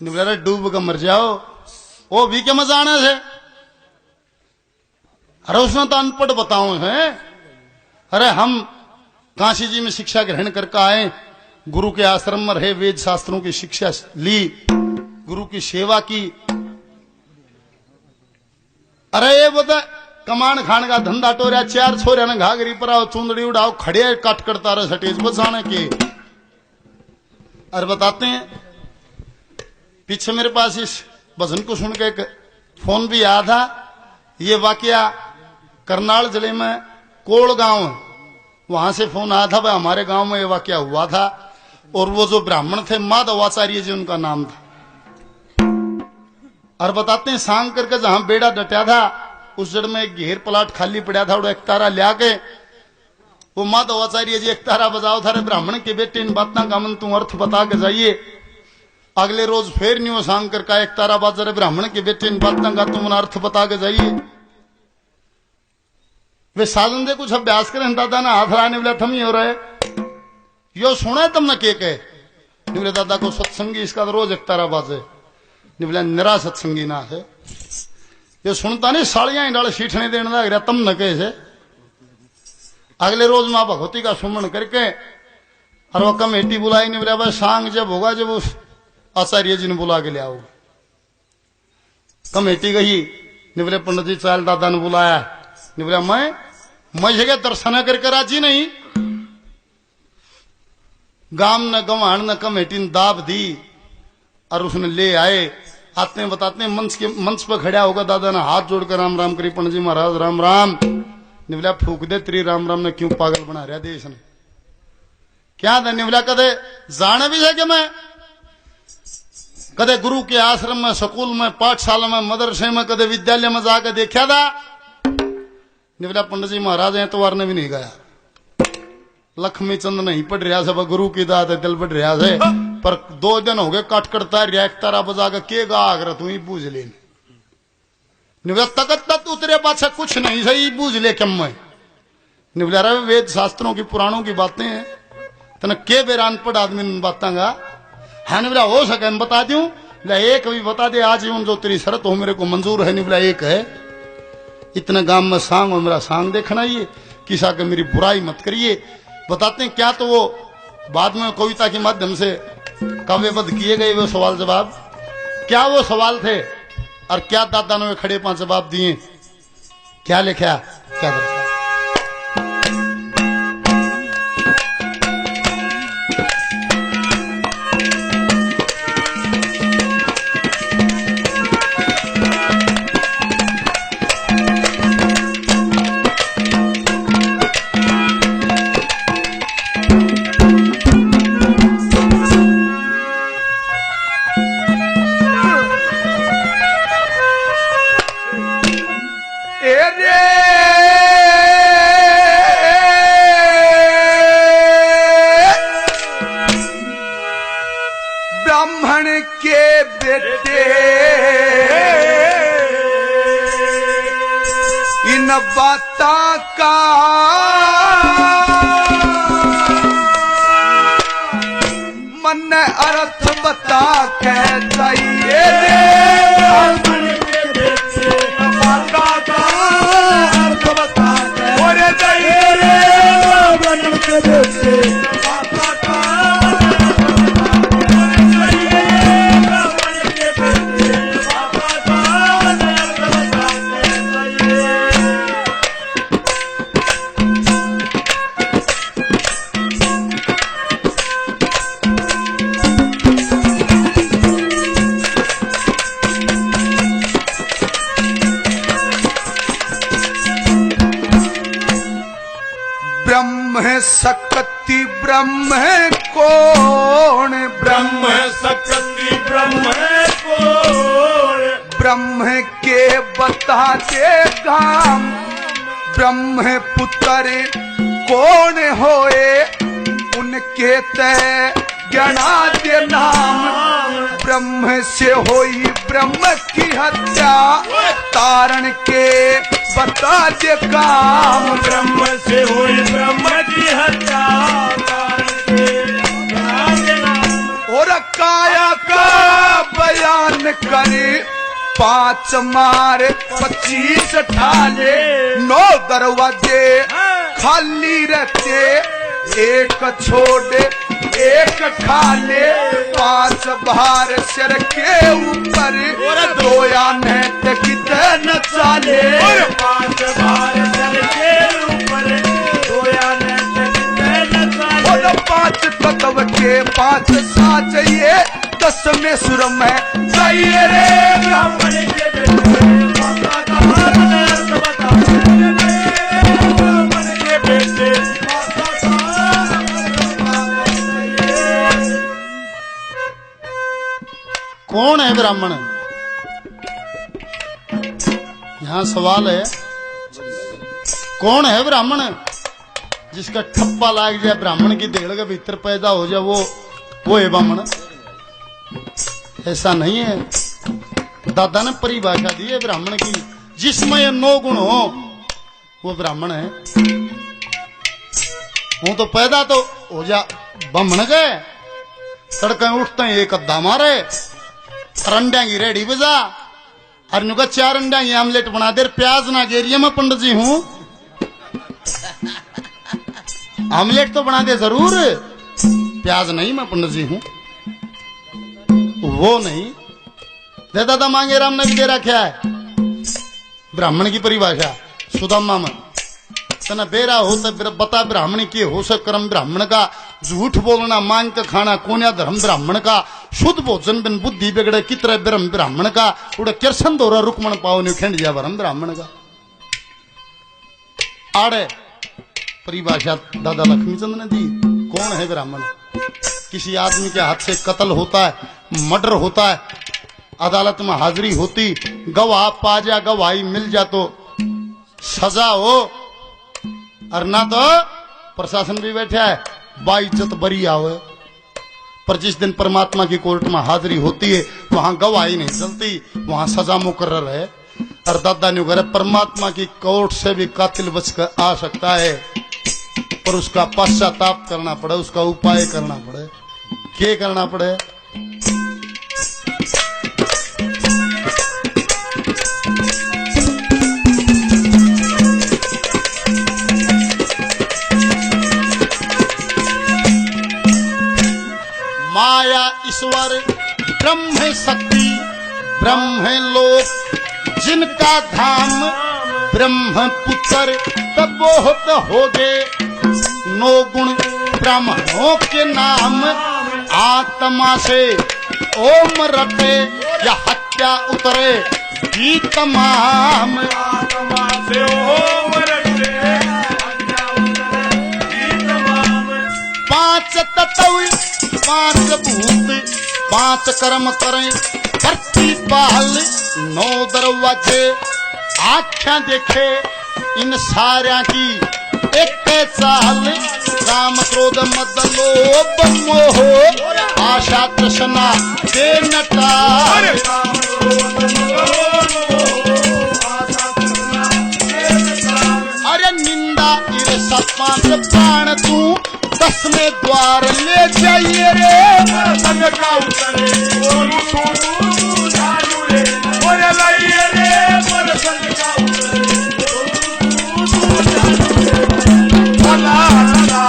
निवला डूब कर मर जाओ, वो भी क्या मजा आने से। अरे उसने तो अनपढ़ बताओ है। अरे हम काशी जी में शिक्षा ग्रहण करके आए, गुरु के आश्रम में रहे, वेद शास्त्रों की शिक्षा ली, गुरु की सेवा की। अरे ये बता कमान खान का धंधा टोरिया, चार छोरिया ने घाघरी पर आओ, चुंदड़ी उड़ाओ, खड़े काट करता रहे सटेज बचाने के। अरे बताते हैं, पीछे मेरे पास इस भजन को सुन के एक फोन भी आया था। ये वाकया करनाल जिले में कोल गांव है, वहां से फोन आया था, भाई हमारे गांव में ये वाकया हुआ था। और वो जो ब्राह्मण थे माधवाचार्य जी उनका नाम था। और बताते हैं सांग करके जहां बेड़ा डटा था उस जड़ में एक घेर प्लाट खाली पड़ा था, और एक तारा लिया के वो माधवाचार्य जी एक तारा बजाओ था। ब्राह्मण के बेटे इन बातों का मन तू अर्थ बता के जाइए। अगले रोज फिर नहीं वो सांग करके एक तारा बाजा, रे ब्राह्मण के बेटे इन बातों का तुम अर्थ बता के जाइए। वे साधन से कुछ अभ्यास करें, दादा ना हाथ लाने वाला थम ही हो रहे यो सुना तुमने के कहे निवले दादा को सत्संगी इसका तो रोज एक तारा बाजे। निवले निरा सत्संगी ना है, ये सुनता नहीं साड़ियां ही डाल सीठने देने लग रहा तम न कैसे। अगले रोज माँ भगवती का सुमन करके और वो कमेटी बुलाई, नहीं बोला भाई सांग जब होगा जब उस आचार्य जी ने बुला के ले आओ। कमेटी गई, नहीं बोले पंडित जी चाल दादा ने बुलाया, नहीं बोला मैं जगह दर्शन करके राजी नहीं। गांव न गंवाण न कमेटी ने दाब दी और उसने ले आए। आते हैं बताते हैं मंच पर खड़ा होगा, दादा ने हाथ जोड़कर राम राम करी, पंडित जी महाराज राम राम। निवला फूक दे तेरी राम राम ने क्यों पागल बना रहा देश ने, क्या था निवला कदे जाने भी है कि मैं कदे गुरु के आश्रम में, स्कूल में, पाठशाला में, मदरसे में, कदे विद्यालय में जाकर देखा था। निवला पंडित जी महाराज एतवार ने भी नहीं गया, लक्ष्मी चंद नहीं पढ़ रहा से, गुरु की दात है दिल पढ़ रहा से, पर 2 दिन हो गए काट करता रिया तारा बजा के गा आगर तू ही बूझ ले। निवला तकत तक उतरे पाछा कुछ नहीं सही बूझ ले कम में। निवला रहे वेद शास्त्रों की पुराणों की बातें हैं, तना के बेरान पढ़ आदमी बातें गा। हाँ निवला हो सके बता दूं, एक भी बता दे आज जो तेरी शर्त हो मेरे को मंजूर है। निवला एक है, इतने गांव में सांग हो, मेरा सांग देखना ये किसा के मेरी बुराई मत करिए। बताते हैं क्या, तो वो बाद में कविता के माध्यम से काव्यबद्ध किए गए वो सवाल जवाब, क्या वो सवाल थे और क्या दादा ने खड़े 5 जवाब दिए, क्या लिखा क्या दर्शा। ब्राह्मण के बेटे इन बातों का मन अर्थ बता के जाइए। ब्राह्मण के बेटे इन बातों का अर्थ बता के जाइए। ब्राह्मण के बेटे सकति ब्रह्म कौन, ब्रह्म सकति ब्रह्म कौन, ब्रह्म के बता दे गाम, ब्रह्म पुत्र कौन होए उनके तय गणा दे नाम। ब्रह्म से होई ब्रह्म की हत्या तारण के बता दे काम। ब्रह्म से हुई ब्रह्म की हत्या तारण के बता दे नाम। और काया का करे 5 मार 25 ठाले 9 दरवाजे खाली रहते एक छोड़े एक खाले 5 बार सिर के ऊपर 2 नेत कितने न चाले 5 बार सर के ऊपर 2 नेत कितने न चाले 5 तत्व के 5 साच ये 10 में सुर में चाहिए रे ब्राह्मण के बेटे माता का अर्थ बता ब्राह्मण के बेटे माता का कौन है ब्राह्मण? यहां सवाल है, कौन है ब्राह्मण? जिसका ठप्पा लाग जाए ब्राह्मण की देड़ के भीतर पैदा हो जाए वो है ब्राह्मण। ऐसा नहीं है। दादा ने परिभाषा दी है ब्राह्मण की, जिसमें ये 9 गुण हो वो ब्राह्मण है। वो तो पैदा तो हो जा ब्राह्मण के, तड़के उठते हैं एक अद्धा मारे, अंडा की रेडी बजा, और नुका 4 अंडा की आमलेट बना दे, प्याज ना गेरिए मैं पंडित जी हूं। आमलेट तो बना दे जरूर, प्याज नहीं, मैं पंडित जी हूं। वो नहीं दे दादा मांगे राम ने भी दे रखा है ब्राह्मण की परिभाषा सुदामा में। तना बेरा हो तो बता ब्राह्मण की हो सक कर्म ब्राह्मण का, झूठ बोलना मांग का खाना कोन्या धर्म ब्राह्मण का, शुद्ध भोजन बिन बुद्धि बिगड़े कितरे ब्रह्म ब्राह्मण का, उड़े किरसन दोरा रुकमण पाओ न्यू खेंड जा भरम ब्राह्मण का। आड़े परिभाषा दादा लक्ष्मीचंद ने दी। कौन है ब्राह्मण? किसी आदमी के हाथ से कत्ल होता है, मर्डर होता है, अदालत में हाजिरी होती, गवाह पा जा, गवाही मिल जा तो सजा हो, और ना तो प्रशासन भी बैठा है बाइज्जत बरी आवे। पर जिस दिन परमात्मा की कोर्ट में हाजिरी होती है वहां गवाही नहीं चलती, वहां सजा मुकर्रर है। और दादा ने कहा परमात्मा की कोर्ट से भी कातिल बच कर आ सकता है, पर उसका पश्चाताप करना पड़े, उसका उपाय करना पड़े। क्या करना पड़े? माया ईश्वर ब्रह्म शक्ति ब्रह्म लोक जिनका धाम ब्रह्म पुत्र तब बहुत हो गए 9 गुण ब्राह्मणों के नाम। आत्मा से ओम रटे या हत्या उतरे भी तमाम। आत्मा से ओम रटे हत्या उतरे भी तमाम। 5 तत्व 5 भूत 5 कर्म करें धरती पाल 9 दरवाजे आख्या देखे इन सारिया की एक चाल। काम क्रोध मद लोभ मोह आशा तृष्णा के नटाल। अरे निंदा ईर्ष्या 5 प्राण तू 10 में द्वार ले जाइए रे। संग का उतरे बोलू तू झालू रे बोले लाइए रे बोले संग का उतरे बोलू तू झालू रे। ला ला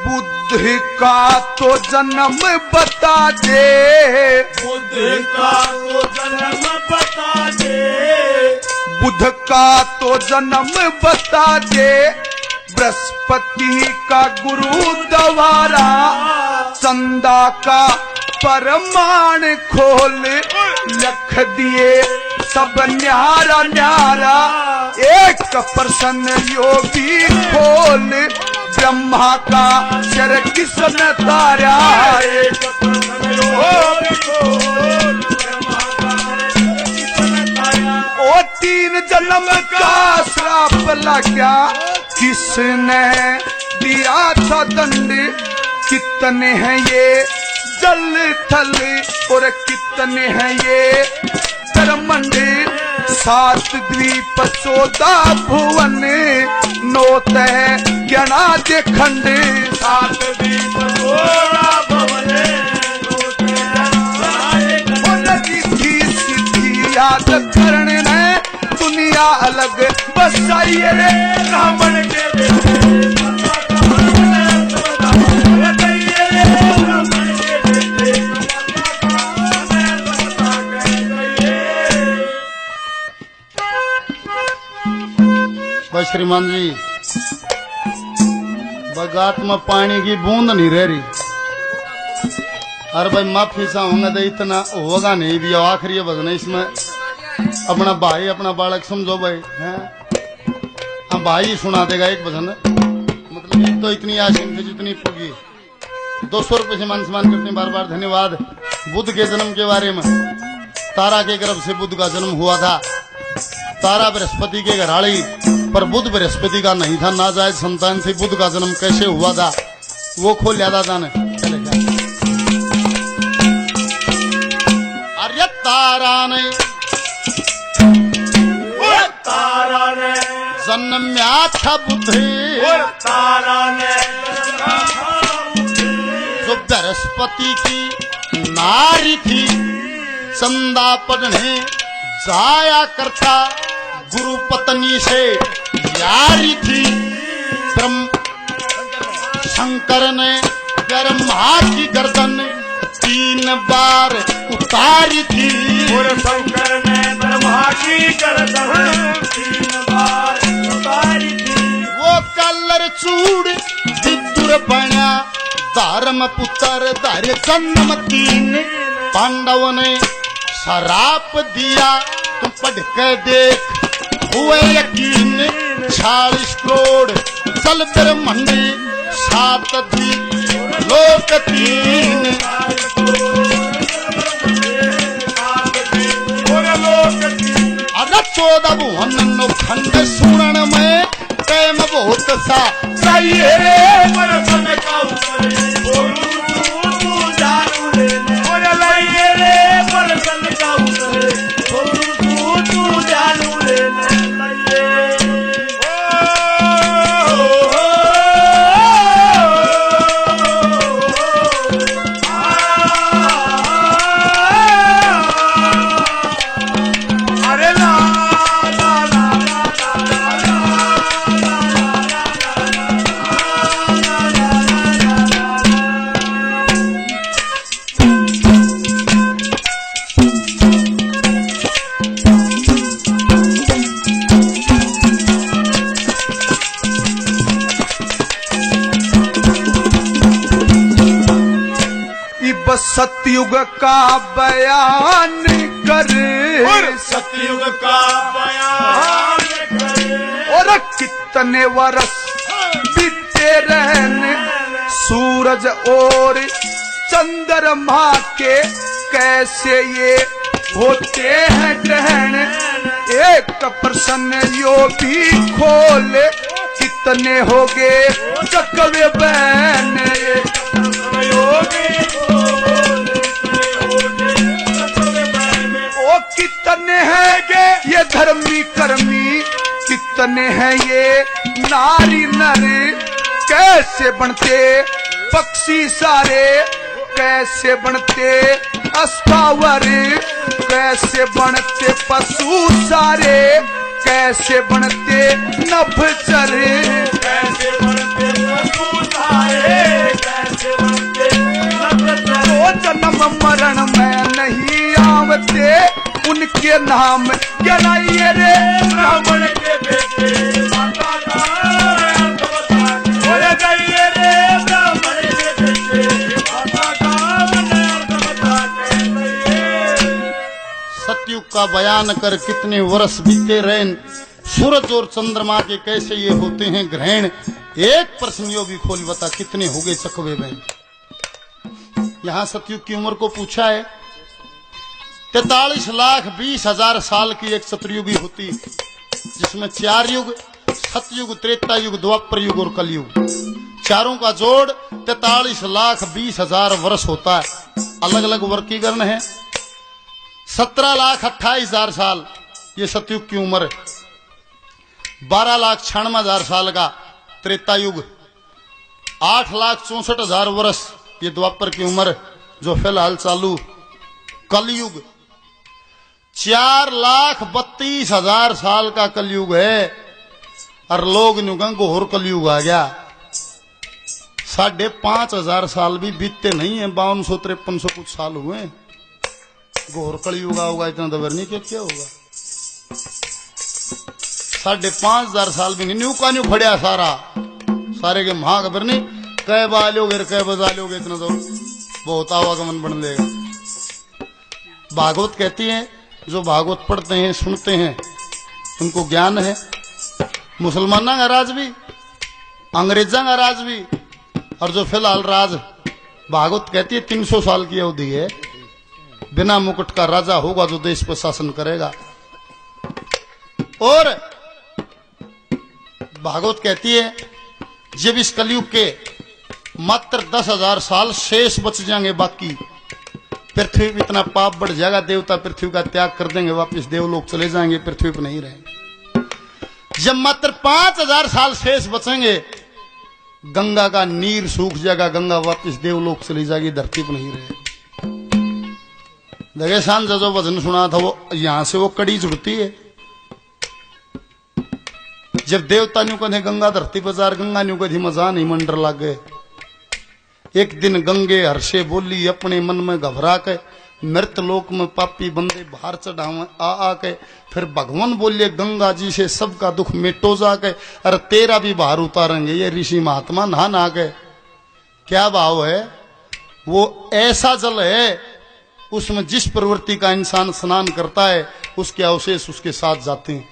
बुद्धि का तो जन्म बता दे। बुद्ध का तो जन्म बता दे। बुध का तो जन्म बता दे। बृहस्पति का गुरु द्वारा चंदा का परमाण खोल लख दिए सब न्यारा न्यारा 1% योगी खोल ब्रह्मा का सिर किसने तारा एक प्रसन्न योग खोल ब्रह्मा का किसने तारा ओ 3 जन्म का श्राप लगा किसने दिया था दंड कितने हैं ये जल थल और कितने हैं ये तरमंड 7 द्वीप 14 भुवन 9 तह ज्ञानाद खंड 7 दीप 16 भवन रिद्धि सिद्धि याद करने में दुनिया अलग बसाई रे ब्राह्मण के बेटे माता का मन समझा बताइए रे ब्राह्मण के बेटे माता का मन समझा कहिए बस श्रीमान जी बगात में पानी की बूंद नहीं रह रही। अरे भाई माफी चाहूंगा तो इतना होगा नहीं भी आखिरी ये भजन है इसमें अपना भाई अपना बालक समझो भाई हैं हम भाई सुना देगा एक भजन मतलब एक तो इतनी आशीन थी जितनी पुगी 200 रुपए से मान सम्मान करते हैं बार बार धन्यवाद। बुद्ध के जन्म के बारे में तारा के गर्भ से बुद्ध का जन्म हुआ था। तारा बृहस्पति के घराड़ी पर बुद्ध बृहस्पति का नहीं था। नाजायज संतान से बुद्ध का जन्म कैसे हुआ था वो खोल लिया दादा ने। अरे तारा ने तारा ने जन्म्या था बुद्ध तारा ने जो बृहस्पति की नारी थी चंदा पढ़ने जाया करता गुरु पत्नी से यारी थी। ब्रह्म शंकर ने ब्रह्मा की गर्दन 3 बार उतारी थी। और शंकर ने ब्रह्मा की गर्दन 3 बार उतारी थी। वो कलर चूड़ विदुर बना धर्म पुत्र धर जन्म 3 पांडव ने शराप दिया तुम पढ़ के देख हुए यकीन 40 करोड़ चल ब्रह्मंड 7 द्वीप लोक 3 अरे 14 भुवन खंड सुनन में प्रेम बहुत सा चाहिए परसन का उतर बोलू तू जानू ले और लाइए रे परसन का उतर बोलू तू जानू ले लाइए अरे ला ला ला इब सतयुग का बयान कर सतयुग का बयान करे और कितने वर्ष बीते रहने सूरज और चंद्रमा के कैसे ये होते हैं ग्रहण। एक प्रश्न यो भी खोले कितने हो गए चकवे बहन। ओ कितने हैं ये धर्मी कर्मी कितने हैं ये नारी नर। कैसे बनते पक्षी सारे कैसे बनते अस्थावर। कैसे बनते पशु सारे कैसे बनते नभचर। कैसे बनते पशु सारे कैसे बनते नभचर। तो जन्म मरण में नहीं आवते उनके नाम गिनाइए रे ब्राह्मण के बेटे माता का अर्थ बता बोले जाइए रे ब्राह्मण के बेटे माता का अर्थ बता कहिए। सतयुग का बयान कर कितने वर्ष बीते रहे सूरज और चंद्रमा के कैसे ये होते हैं ग्रहण। एक प्रश्न यो भी खोल बता कितने हो गए चकवे में। यहां सतयुग की उम्र को पूछा है। 43,20,000 साल की एक चतुर्युगी होती, जिसमें 4 युग, सतयुग, त्रेता युग, द्वापर युग और कलयुग, चारों का जोड़ 43,20,000 वर्ष होता है। अलग अलग वर्गीकरण है। 17,28,000 साल ये सतयुग की उम्र, 12,96,000 साल का त्रेता युग, 8,64,000 वर्ष ये द्वापर की उम्र जो फिलहाल चालू कलयुग, 4,32,000 साल का कलयुग है। और लोग नुगंग घोर कलयुग आ गया। 5,500 साल भी बीतते नहीं है, 5200-5300 कुछ साल हुए। घोर कलयुग होगा इतना दबर नहीं क्या होगा। 5,500 साल भी नहीं, न्यू का न्यू खड़िया सारे के महा खबर नहीं कै बालोगे कै बजा लोगे, इतना तो बहुत आवागमन बन लेगा। भागवत कहती है जो भागवत पढ़ते हैं सुनते हैं उनको ज्ञान है। मुसलमाना का राज भी, अंग्रेजा का राज भी, और जो फिलहाल राज भागवत कहती है 300 साल की अवधि है। बिना मुकुट का राजा होगा जो देश पर शासन करेगा। और भागवत कहती है जब इस कलयुग के मात्र 10,000 साल शेष बच जाएंगे, बाकी पृथ्वी पर इतना पाप बढ़ जाएगा, देवता पृथ्वी का त्याग कर देंगे, वापस देवलोक चले जाएंगे, पृथ्वी पर नहीं रहेंगे। जब मात्र 5,000 साल शेष बचेंगे, गंगा का नीर सूख जाएगा, गंगा वापस देवलोक चली जाएगी, धरती पर नहीं रहेगी। देखे शान जो वचन सुना था वो यहां से वो कड़ी जुड़ती है। जब देवता न्यू कहे गंगा धरती बाजार, गंगा न्यू कभी मजा नहीं मंडर लागे। एक दिन गंगे हर्षे बोली अपने मन में घबरा के, मृत लोक में पापी बंदे बाहर चढ़ावे आ के। फिर भगवान बोलिए गंगा जी से सबका दुख मिटो जाके, अरे तेरा भी बाहर उतारेंगे। ये ऋषि महात्मा नहा नहा के, क्या भाव है? वो ऐसा जल है उसमें जिस प्रवृत्ति का इंसान स्नान करता है उसके अवशेष उसके साथ जाते हैं।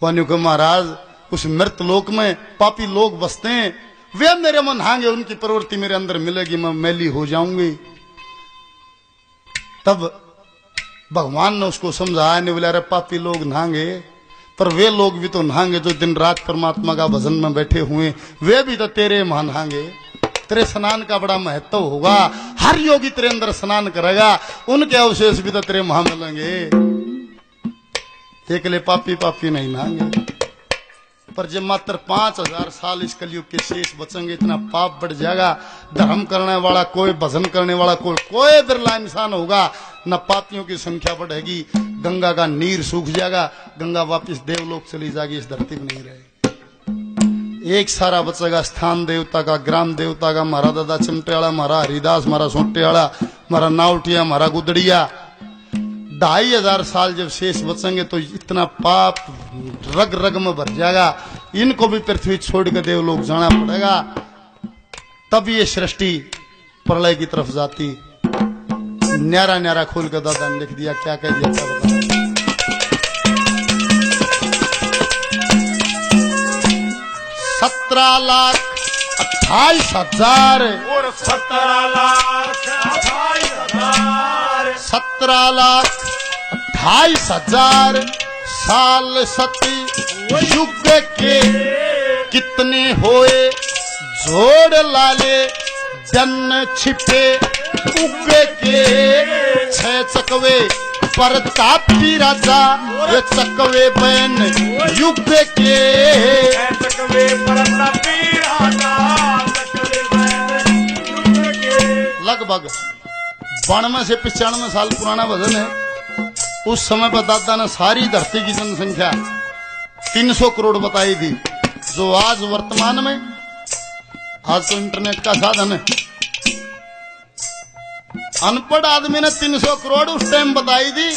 वान्यू के महाराज उस मृत लोक में पापी लोग बसते हैं, वे मेरे मन नहाएंगे, उनकी प्रवृत्ति मेरे अंदर मिलेगी, मैं मैली हो जाऊंगी। तब भगवान ने उसको समझाया, नहीं बोला रे पापी लोग नहाएंगे, पर वे लोग भी तो नहाएंगे जो दिन रात परमात्मा का भजन में बैठे हुए, वे भी तो तेरे महा नहाएंगे। तेरे स्नान का बड़ा महत्व होगा, हर योगी तेरे अंदर स्नान करेगा, उनके अवशेष भी तो तेरे महा मिलेंगे। एकले पापी पापी नहीं नहाएंगे। पर जब मात्र 5,000 साल इस कलयुग के शेष बचेंगे, इतना पाप बढ़ जाएगा, धर्म करने वाला कोई, भजन करने वाला कोई बिरला इंसान होगा, न पापियों की संख्या बढ़ेगी, गंगा का नीर सूख जाएगा, गंगा वापस देवलोक चली जाएगी, इस धरती में नहीं रहेगी। एक सारा बचेगा स्थान देवता का, ग्राम देवता का, मारा दादा चिमटेवाला, मारा हरिदास, मारा सोटेवाला, मारा नावटिया, मारा गुदड़िया। 2,500 साल जब शेष बचेंगे तो इतना पाप रग रग में भर जाएगा, इनको भी पृथ्वी छोड़ के देवलोक जाना पड़ेगा। तब ये सृष्टि प्रलय की तरफ जाती। न्यारा न्यारा खोल के दादा ने लिख दिया, क्या कह दिया क्या बता। 17,28,000 और 17,28,000 17,28,000 साल सती युग के कितने होए, जोड़ लाले जन छिपे उग के। 6 चकवे प्रतापी राजा, ये चकवे बहन युग के। चकवे प्रतापी राजा, चकवे बहन युग के। लगभग 92 से 95 साल पुराना भजन है। उस समय पर दादा ने सारी धरती की जनसंख्या 300 करोड़ बताई थी, जो आज वर्तमान में, आज तो इंटरनेट का साधन है, अनपढ़ आदमी ने 300 करोड़ उस टाइम बताई थी।